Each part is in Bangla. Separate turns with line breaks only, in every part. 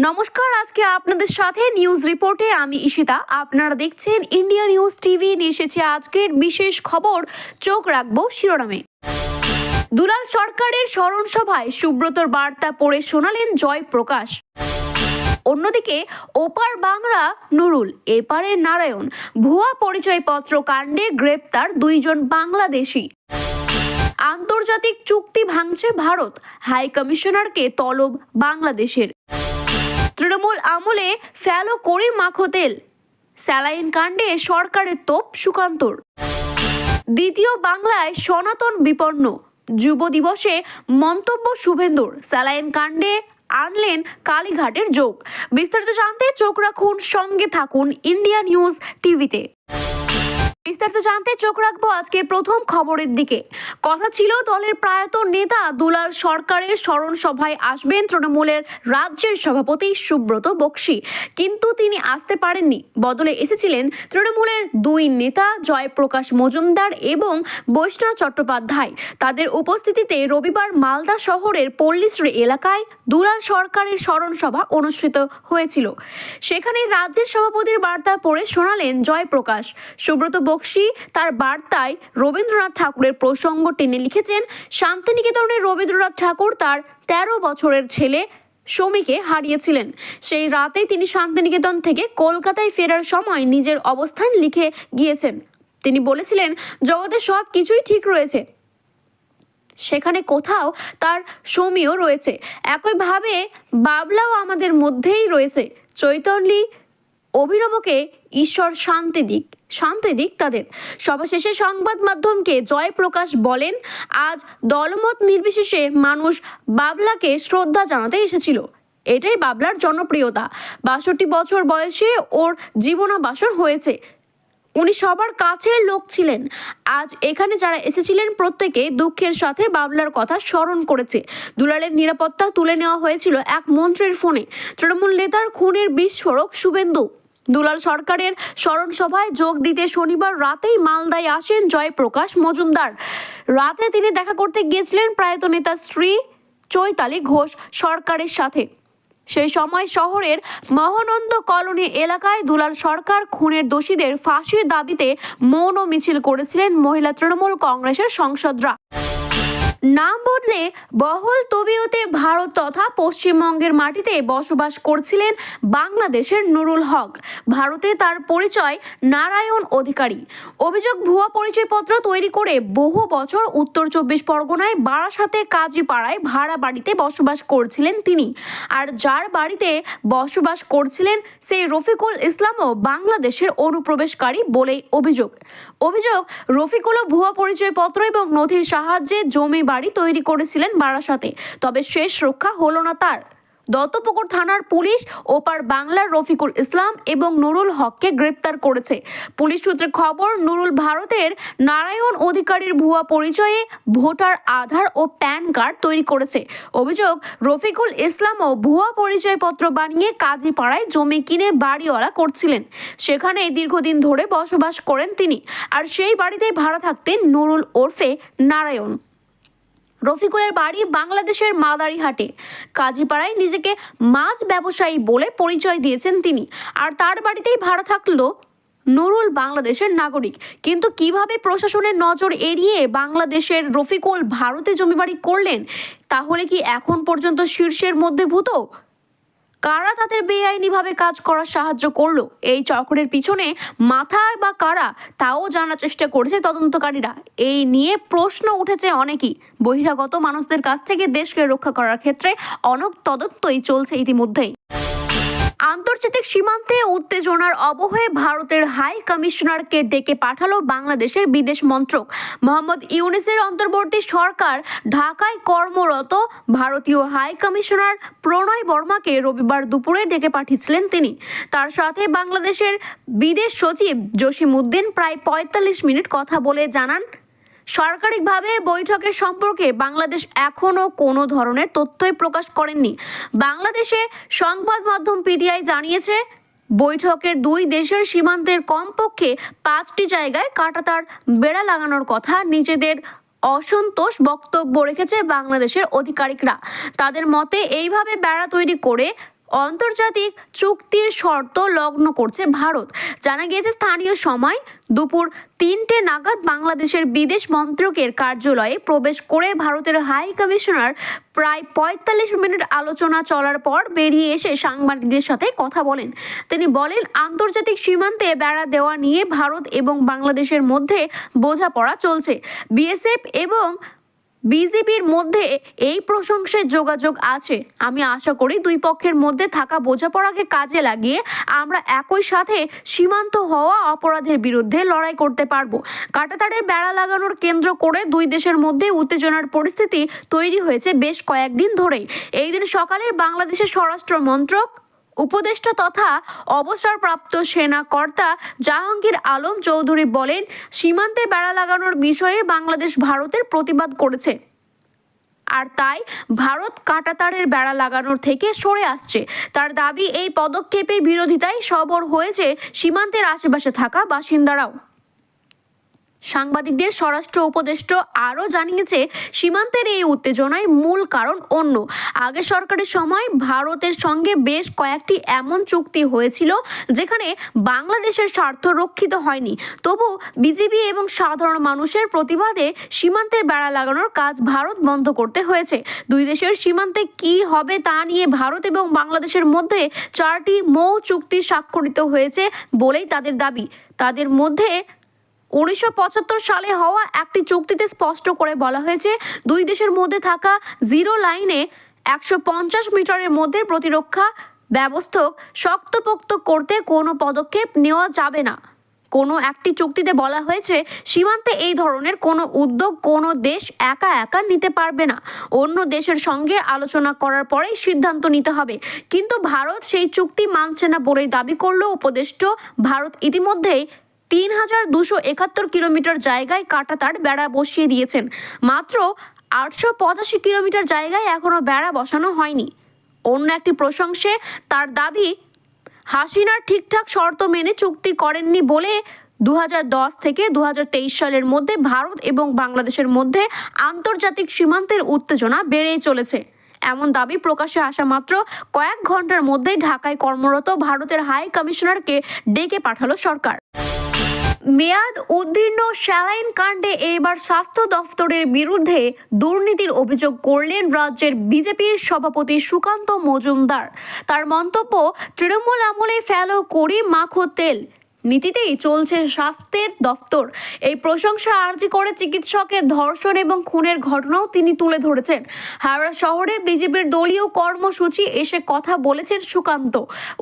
নমস্কার, আজকে আপনাদের সাথে নিউজ রিপোর্টে আমি ঈশিতা। আপনারা দেখছেন ইন্ডিয়া নিউজ টিভি। নিয়ে এসেছে আজকের বিশেষ খবর। চোখ রাখবো শিরোনামে। দুলাল সরকারের স্মরণ সভায় সুব্রতর বার্তা পড়ে শোনালেন জয়প্রকাশ। অন্যদিকে ওপার বাংলা নুরুল, এপারে নারায়ণ। ভুয়া পরিচয়পত্র কাণ্ডে গ্রেপ্তার দুইজন বাংলাদেশি। আন্তর্জাতিক চুক্তি ভাঙছে ভারত, হাই কমিশনারকে তলব বাংলাদেশের। তৃণমূল আমলে ফেলো করে মাখো তেল, স্যালাইন কাণ্ডে সরকারের তোপ সুকান্তর। দ্বিতীয় বাংলায় সনাতন বিপন্ন, যুব দিবসে মন্তব্য শুভেন্দুর। স্যালাইন কাণ্ডে আনলেন কালীঘাটের যোগ। বিস্তারিত জানতে চোখ রাখুন, সঙ্গে থাকুন ইন্ডিয়া নিউজ টিভিতে। বিস্তারিত জানতে চোখ রাখবো আজকের প্রথম খবরের দিকে। কথা ছিল দলের প্রয়াত নেতা দুলাল সরকারের স্মরণ সভায় আসবেন তৃণমূলের রাজ্যের সভাপতি সুব্রত বক্সী, কিন্তু তিনি আসতে পারেননি। বদলে এসেছিলেন তৃণমূলের দুই নেতা জয়প্রকাশ মজুমদার এবং বৈষ্ণব চট্টোপাধ্যায়। তাদের উপস্থিতিতে রবিবার মালদা শহরের পল্লীশ্রী এলাকায় দুলাল সরকারের স্মরণ সভা অনুষ্ঠিত হয়েছিল। সেখানে রাজ্যের সভাপতির বার্তা পড়ে শোনালেন জয়প্রকাশ। সুব্রত বক্সী তার বার্তায় রবীন্দ্রনাথ ঠাকুরের প্রসঙ্গ টেনে লিখেছেন, শান্তিনিকেতনের রবীন্দ্রনাথ ঠাকুর তার 13 বছরের ছেলে সমীকে হারিয়েছিলেন। সেই রাতে তিনি শান্তিনিকেতন থেকে কলকাতায় ফেরার সময় নিজের অবস্থান লিখে গিয়েছেন। তিনি বলেছিলেন, জগতে সব কিছুই ঠিক রয়েছে, সেখানে কোথাও তার সমীও রয়েছে। একইভাবে বাবলাও আমাদের মধ্যেই রয়েছে। চৈতন্যী অভিনবকে ঈশ্বর শান্তি দিক তাদের। সভা শেষে সংবাদ মাধ্যমকে জয়প্রকাশ বলেন, আজ দলমত নির্বিশেষে মানুষ বাবলাকে শ্রদ্ধা জানাতে এসেছিল। এটাই বাবলার জনপ্রিয়তা। 62 বছর বয়সে ওর জীবনাবাসন হয়েছে। উনি সবার কাছের লোক ছিলেন। আজ এখানে যারা এসেছিলেন প্রত্যেকে দুঃখের সাথে বাবলার কথা স্মরণ করেছে। দুলালের নিরাপত্তা তুলে নেওয়া হয়েছিল এক মন্ত্রীর ফোনে। তৃণমূল নেতার খুনের বিস্ফোরক শুভেন্দু। দুলাল সরকারের স্মরণ সভায় যোগ দিতে শনিবার রাতেই মালদায় আসেন জয়প্রকাশ মজুমদার। রাতে তিনি দেখা করতে গিয়েছিলেন প্রয়াত নেতার স্ত্রী চৈতালি ঘোষ সরকারের সাথে। সেই সময় শহরের মহানন্দ কলোনি এলাকায় দুলাল সরকার খুনের দোষীদের ফাঁসির দাবিতে মৌন মিছিল করেছিলেন মহিলা তৃণমূল কংগ্রেসের সাংসদরা। নাম বদলে বহল তবিয়তে ভারত তথা পশ্চিমবঙ্গের মাটিতে বসবাস করছিলেন বাংলাদেশের নুরুল হক। ভারতে তার পরিচয় নারায়ণ অধিকারী। অভিযোগ, ভুয়া পরিচয়পত্র তৈরি করে বহু বছর উত্তর 24 পরগনায় বারাসাতে কাজীপাড়ায় ভাড়া বাড়িতে বসবাস করছিলেন তিনি। আর যার বাড়িতে বসবাস করছিলেন সেই রফিকুল ইসলামও বাংলাদেশের অনুপ্রবেশকারী বলেই অভিযোগ। রফিকুলও ভুয়া পরিচয়পত্র এবং নথির সাহায্যে জমি বাড়ি তৈরি করেছিলেন বারাসাতে। তবে শেষ রক্ষা হলো না তার। দত্তপুকুর থানার পুলিশ ওপার বাংলার রফিকুল ইসলাম এবং নুরুল হককে গ্রেপ্তার করেছে। পুলিশ সূত্রে খবর, নুরুল ভারতের নারায়ণ অধিকারীর ভুয়া পরিচয়ে ভোটার আধার ও প্যান কার্ড তৈরি করেছে। অভিযোগ, রফিকুল ইসলামও ভুয়া পরিচয়পত্র বানিয়ে কাজীপাড়ায় জমি কিনে বাড়িওয়ালা করছিলেন। সেখানে দীর্ঘদিন ধরে বসবাস করেন তিনি। আর সেই বাড়িতেই ভাড়া থাকতেন নুরুল ওরফে নারায়ণ। রফিকুলের বাড়ি বাংলাদেশের মাদারিহাটে। কাজীপাড়ায় নিজেকে মাছ ব্যবসায়ী বলে পরিচয় দিয়েছেন তিনি। আর তার বাড়িতেই ভাড়া থাকলো নুরুল বাংলাদেশের নাগরিক। কিন্তু কিভাবে প্রশাসনের নজর এড়িয়ে বাংলাদেশের রফিকুল ভারতে জমিবাড়ি করলেন? তাহলে কি এখন পর্যন্ত শীর্ষের মধ্যে ভূত? কারা তাদের বেআইনিভাবে কাজ করার সাহায্য করলো? এই চক্রের পিছনে মাথায় বা কারা, তাও জানার চেষ্টা করেছে তদন্তকারীরা। এই নিয়ে প্রশ্ন উঠেছে অনেকই। বহিরাগত মানুষদের কাছ থেকে দেশকে রক্ষা করার ক্ষেত্রে অনেক তদন্তই চলছে ইতিমধ্যেই। আন্তর্জাতিক সীমান্তে উত্তেজনার অবহে ভারতের হাই কমিশনারকে ডেকে পাঠালো বাংলাদেশের বিদেশ মন্ত্রক। মোহাম্মদ ইউনূসের অন্তর্বর্তী সরকার ঢাকায় কর্মরত ভারতীয় হাই কমিশনার প্রণয় বর্মাকে রবিবার দুপুরে ডেকে পাঠিয়েছিলেন তিনি। তার সাথে বাংলাদেশের বিদেশ সচিব জসিম উদ্দিন প্রায় 45 মিনিট কথা বলে জানান, সরকারিভাবে বৈঠকের সম্পর্কে বাংলাদেশ এখনও কোনো ধরনের তথ্যই প্রকাশ করেননি। বাংলাদেশে সংবাদ মাধ্যম পিটিআই জানিয়েছে, বৈঠকের দুই দেশের সীমান্তের কমপক্ষে 5টি জায়গায় কাঁটাতার বেড়া লাগানোর কথা নিজেদের অসন্তোষ বক্তব্য রেখেছে বাংলাদেশের আধিকারিকরা। তাদের মতে এইভাবে বেড়া তৈরি করে আন্তর্জাতিক চুক্তির শর্ত লঙ্ঘন করছে ভারত। জানা গিয়েছে স্থানীয় সময় দুপুর 3টে নাগাদ বাংলাদেশের বিদেশ মন্ত্রকের কার্যালয়ে প্রবেশ করে ভারতের হাই কমিশনার প্রায় 45 মিনিট আলোচনা চলার পর বেরিয়ে এসে সাংবাদিকদের সাথে কথা বলেন। তিনি বলেন, আন্তর্জাতিক সীমান্তে বেড়া দেওয়া নিয়ে ভারত এবং বাংলাদেশের মধ্যে বোঝাপড়া চলছে। বিএসএফ এবং বিজেপির মধ্যে এই প্রসঙ্গে যোগাযোগ আছে। আমি আশা করি দুই পক্ষের মধ্যে থাকা বোঝাপড়াকে কাজে লাগিয়ে আমরা একই সাথে সীমান্ত হওয়া অপরাধের বিরুদ্ধে লড়াই করতে পারবো। কাঁটাতারে বেড়া লাগানোর কেন্দ্র করে দুই দেশের মধ্যে উত্তেজনার পরিস্থিতি তৈরি হয়েছে বেশ কয়েকদিন ধরেই। এই দিন সকালে বাংলাদেশের স্বরাষ্ট্র মন্ত্রক উপদেষ্টা তথা অবসরপ্রাপ্ত সেনা কর্তা জাহাঙ্গীর আলম চৌধুরী বলেন, সীমান্তে বেড়া লাগানোর বিষয়ে বাংলাদেশ ভারতের প্রতিবাদ করেছে, আর তাই ভারত কাঁটাতারের বেড়া লাগানোর থেকে সরে আসছে। তার দাবি, এই পদক্ষেপের বিরোধিতায় সরব হয়েছে সীমান্তের আশেপাশে থাকা বাসিন্দারাও। সাংবাদিকদের স্বরাষ্ট্র উপদেষ্টা আরও জানিয়েছে, সীমান্তের এই উত্তেজনায় মূল কারণ অন্য। আগে সরকারের সময় ভারতের সঙ্গে বেশ কয়েকটি এমন চুক্তি হয়েছিল যেখানে বাংলাদেশের স্বার্থ রক্ষিত হয়নি। তবু বিজেপি এবং সাধারণ মানুষের প্রতিবাদে সীমান্তের বেড়া লাগানোর কাজ ভারত বন্ধ করতে হয়েছে। দুই দেশের সীমান্তে কি হবে তা নিয়ে ভারত এবং বাংলাদেশের মধ্যে 4টি মৌ চুক্তি স্বাক্ষরিত হয়েছে বলেই তাদের দাবি। তাদের মধ্যে 1975 সালে হওয়া একটি চুক্তিতে স্পষ্ট করে বলা হয়েছে, দুই দেশের মধ্যে থাকা জিরো লাইনে 150 মিটারের মধ্যে প্রতিরক্ষা ব্যবস্থা শক্তপোক্ত করতে কোনো পদক্ষেপ নেওয়া যাবে না। কোনো একটি চুক্তিতে বলা হয়েছে, সীমান্তে এই ধরনের কোনো উদ্যোগ কোনো দেশ একা একা নিতে পারবে না। অন্য দেশের সঙ্গে আলোচনা করার পরেই সিদ্ধান্ত নিতে হবে। কিন্তু ভারত সেই চুক্তি মানছে না বলেই দাবি করলো উপদেষ্টা। ভারত ইতিমধ্যেই 3271 কিলোমিটার জায়গায় কাঁটাতার বেড়া বসিয়ে দিয়েছেন। মাত্র 885 কিলোমিটার জায়গায় এখনও বেড়া বসানো হয়নি। অন্য একটি প্রসঙ্গে তার দাবি, হাসিনার ঠিকঠাক শর্ত মেনে চুক্তি করেননি বলে 2010 থেকে 2023 সালের মধ্যে ভারত এবং বাংলাদেশের মধ্যে আন্তর্জাতিক সীমান্তের উত্তেজনা বেড়েই চলেছে। এমন দাবি প্রকাশে আসা মাত্র কয়েক ঘন্টার মধ্যেই ঢাকায় কর্মরত ভারতের হাই কমিশনারকে ডেকে পাঠালো সরকার। মেয়াদ উত্তীর্ণ স্যালাইন কাণ্ডে এবার স্বাস্থ্য দফতরের বিরুদ্ধে দুর্নীতির অভিযোগ করলেন রাজ্যের বিজেপির সভাপতি সুকান্ত মজুমদার। তার মন্তব্য, তৃণমূল আমলে ফেলো করি মাখো তেল নীতিতেই চলছে স্বাস্থ্যের দফতর। এই প্রশংসা আর্জি করে চিকিৎসকের ধর্ষণ এবং খুনের ঘটনাও তিনি তুলে ধরেছেন। হাওড়া শহরে বিজেপির দলীয় কর্মসূচি এসে কথা বলেছেন সুকান্ত।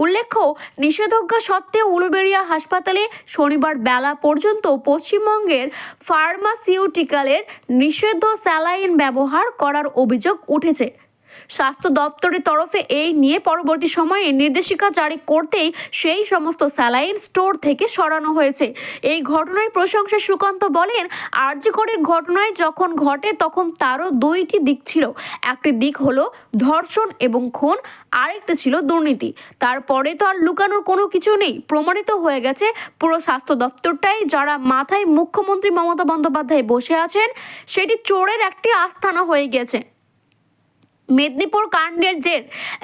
উল্লেখ্য, নিষেধাজ্ঞা সত্ত্বেও উলুবেড়িয়া হাসপাতালে শনিবার বেলা পর্যন্ত পশ্চিমবঙ্গের ফার্মাসিউটিক্যালের নিষিদ্ধ স্যালাইন ব্যবহার করার অভিযোগ উঠেছে। স্বাস্থ্য দপ্তরের তরফে এই নিয়ে পরবর্তী সময়ে নির্দেশিকা জারি করতেই সেই সমস্ত স্যালাইন স্টোর থেকে সরানো হয়েছে। এই ঘটনায় প্রশংসা সুকান্ত বলেন, আরজিকরের ঘটনায় যখন ঘটে তখন তারও দুইটি দিক ছিল। একটি দিক হলো ধর্ষণ এবং খুন, আরেকটি ছিল দুর্নীতি। তারপরে তো আর লুকানোর কোনো কিছু নেই, প্রমাণিত হয়ে গেছে পুরো স্বাস্থ্য দপ্তরটাই যারা মাথায় মুখ্যমন্ত্রী মমতা বন্দ্যোপাধ্যায় বসে আছেন সেটি চোরের একটি আস্তানা হয়ে গেছে। মেদিনীপুর কাণ্ডের জের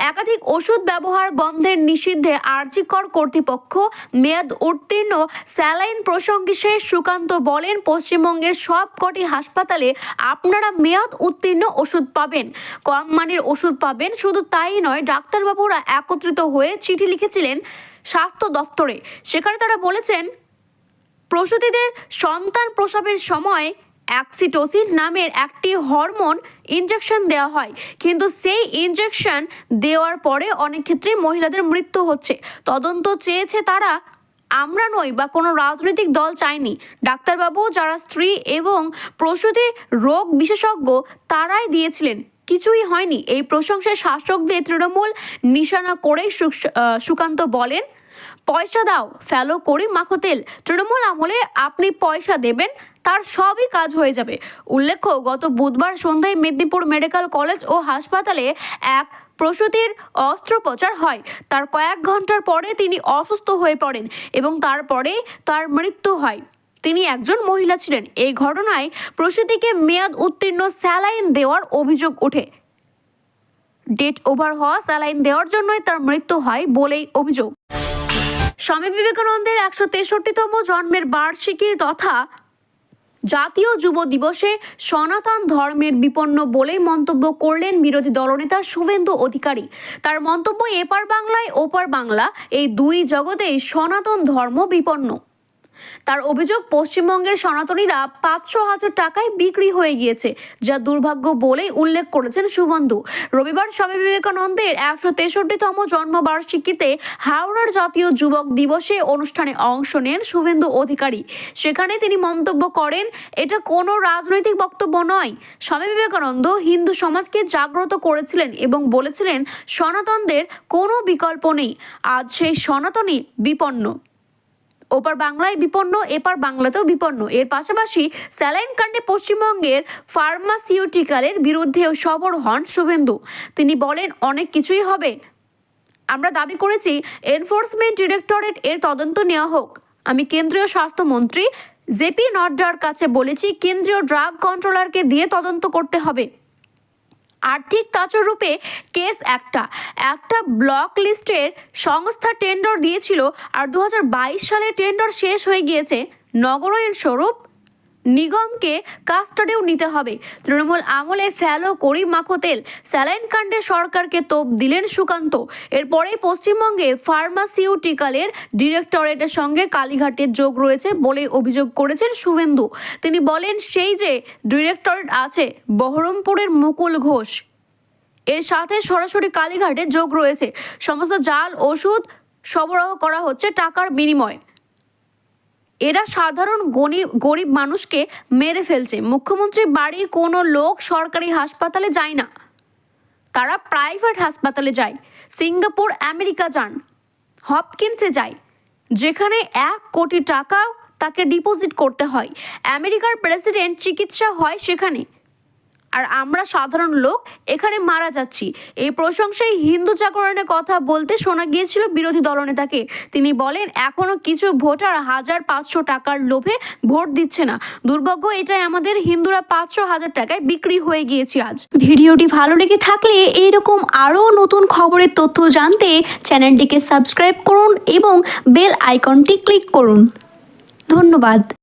একাধিক ওষুধ ব্যবহার বন্ধের নিষিদ্ধে আরজিকর কর্তৃপক্ষ মেয়াদ উত্তীর্ণ স্যালাইন প্রসঙ্গে সুকান্ত বলেন, পশ্চিমবঙ্গের সবকটি হাসপাতালে আপনারা মেয়াদ উত্তীর্ণ ওষুধ পাবেন, কম মানের ওষুধ পাবেন। শুধু তাই নয়, ডাক্তারবাবুরা একত্রিত হয়ে চিঠি লিখেছিলেন স্বাস্থ্য দফতরে। সেখানে তারা বলেছেন, প্রসূতিদের সন্তান প্রসবের সময় অক্সিটোসিন নামের একটি হরমোন ইনজেকশন দেওয়া হয়, কিন্তু সেই ইনজেকশন দেওয়ার পরে অনেক ক্ষেত্রে মহিলাদের মৃত্যু হচ্ছে। তদন্ত চেয়েছে তারা, আমরা নই বা কোনো রাজনৈতিক দল চাইনি। ডাক্তারবাবু যারা স্ত্রী এবং প্রসূতি রোগ বিশেষজ্ঞ তারাই দিয়েছিলেন, কিছুই হয়নি। এই প্রশংসায় শাসকদের তৃণমূল নিশানা করেই সুকান্ত বলেন, পয়সা দাও ফেলো করি মাখো তেল। তৃণমূল আমলে আপনি পয়সা দেবেন, তার সবই কাজ হয়ে যাবে। উল্লেখ্য, গত বুধবার সন্ধ্যায় মেদিনীপুর মেডিকেল কলেজ ও হাসপাতালে এক প্রসূতির অস্ত্রোপচার হয়। তার কয়েক ঘন্টার পরে তিনি অসুস্থ হয়ে পড়েন এবং তারপরে তার মৃত্যু হয়। তিনি একজন মহিলা ছিলেন। এই ঘটনায় প্রসূতিকে মেয়াদ উত্তীর্ণ স্যালাইন দেওয়ার অভিযোগ ওঠে। ডেট ওভার হওয়া স্যালাইন দেওয়ার জন্যই তার মৃত্যু হয় বলেই অভিযোগ। স্বামী বিবেকানন্দের 163তম জন্মের বার্ষিকী তথা জাতীয় যুব দিবসে সনাতন ধর্মের বিপন্ন বলেই মন্তব্য করলেন বিরোধী দলনেতা শুভেন্দু অধিকারী। তার মন্তব্য, এপার বাংলায় ওপার বাংলা এই দুই জগতেই সনাতন ধর্ম বিপন্ন। তার অভিযোগ, পশ্চিমবঙ্গের সনাতনীরা 500,000 টাকায় বিক্রি হয়ে গিয়েছে, যা দুর্ভাগ্য বলেই উল্লেখ করেছেন শুভেন্দু। রবিবার স্বামী বিবেকানন্দের 163তম জন্মবার্ষিকীতে হাওড়ার জাতীয় যুবক দিবসে অনুষ্ঠানে অংশ নেন শুভেন্দু অধিকারী। সেখানে তিনি মন্তব্য করেন, এটা কোনো রাজনৈতিক বক্তব্য নয়। স্বামী বিবেকানন্দ হিন্দু সমাজকে জাগ্রত করেছিলেন এবং বলেছিলেন সনাতনদের কোনো বিকল্প নেই। আজ সেই সনাতনী বিপন্ন। ওপার বাংলায় বিপন্ন, এপার বাংলাতেও বিপন্ন। এর পাশাপাশি স্যালাইন কাণ্ডে পশ্চিমবঙ্গের ফার্মাসিউটিক্যালের বিরুদ্ধেও সরব হন শুভেন্দু। তিনি বলেন, অনেক কিছুই হবে। আমরা দাবি করেছি এনফোর্সমেন্ট ডিরেক্টরেট এর তদন্ত নেওয়া হোক। আমি কেন্দ্রীয় স্বাস্থ্যমন্ত্রী জেপি নড্ডার কাছে বলেছি, কেন্দ্রীয় ড্রাগ কন্ট্রোলারকে দিয়ে তদন্ত করতে হবে। আর্থিক তাছরূপে কেস একটা ব্লক লিস্টের সংস্থা টেন্ডার দিয়েছিল, আর 2022 সালে টেন্ডার শেষ হয়ে গিয়েছে। নগরায়ণ স্বরূপ নিগমকে কাস্টাডিও নিতে হবে। তৃণমূল আমলে ফেলো করিম মাখো তেল। স্যালাইন কাণ্ডে সরকারকে তোপ দিলেন সুকান্ত। এরপরে পশ্চিমবঙ্গে ফার্মাসিউটিক্যালের ডিরেক্টরেটের সঙ্গে কালীঘাটের যোগ রয়েছে বলে অভিযোগ করেছেন শুভেন্দু। তিনি বলেন, সেই যে ডিরেক্টরেট আছে বহরমপুরের মুকুল ঘোষ, এর সাথে সরাসরি কালীঘাটের যোগ রয়েছে। সমস্ত জাল ওষুধ সরবরাহ করা হচ্ছে টাকার বিনিময়ে। এরা সাধারণ গরিব মানুষকে মেরে ফেলছে। মুখ্যমন্ত্রীর বাড়ি কোনো লোক সরকারি হাসপাতালে যায় না, তারা প্রাইভেট হাসপাতালে যায়। সিঙ্গাপুর, আমেরিকা যান, হপকিন্সে যায়, যেখানে 1 কোটি টাকা তাকে ডিপোজিট করতে হয়। আমেরিকার প্রেসিডেন্ট চিকিৎসা হয় সেখানে, আর আমরা সাধারণ লোক এখানে মারা যাচ্ছি। এই প্রশংসায় হিন্দু জাগরণের কথা বলতে শোনা গিয়েছিল বিরোধী দলনেতাকে। তিনি বলেন, এখনো কিছু ভোটার 1,500 টাকার লোভে ভোট দিচ্ছে না। দুর্ভাগ্য এটাই, আমাদের হিন্দুরা 500,000 টাকায় বিক্রি হয়ে গিয়েছে আজ। ভিডিওটি ভালো লেগে থাকলে এইরকম আরও নতুন খবরের তথ্য জানতে চ্যানেলটিকে সাবস্ক্রাইব করুন এবং বেল আইকনটি ক্লিক করুন। ধন্যবাদ।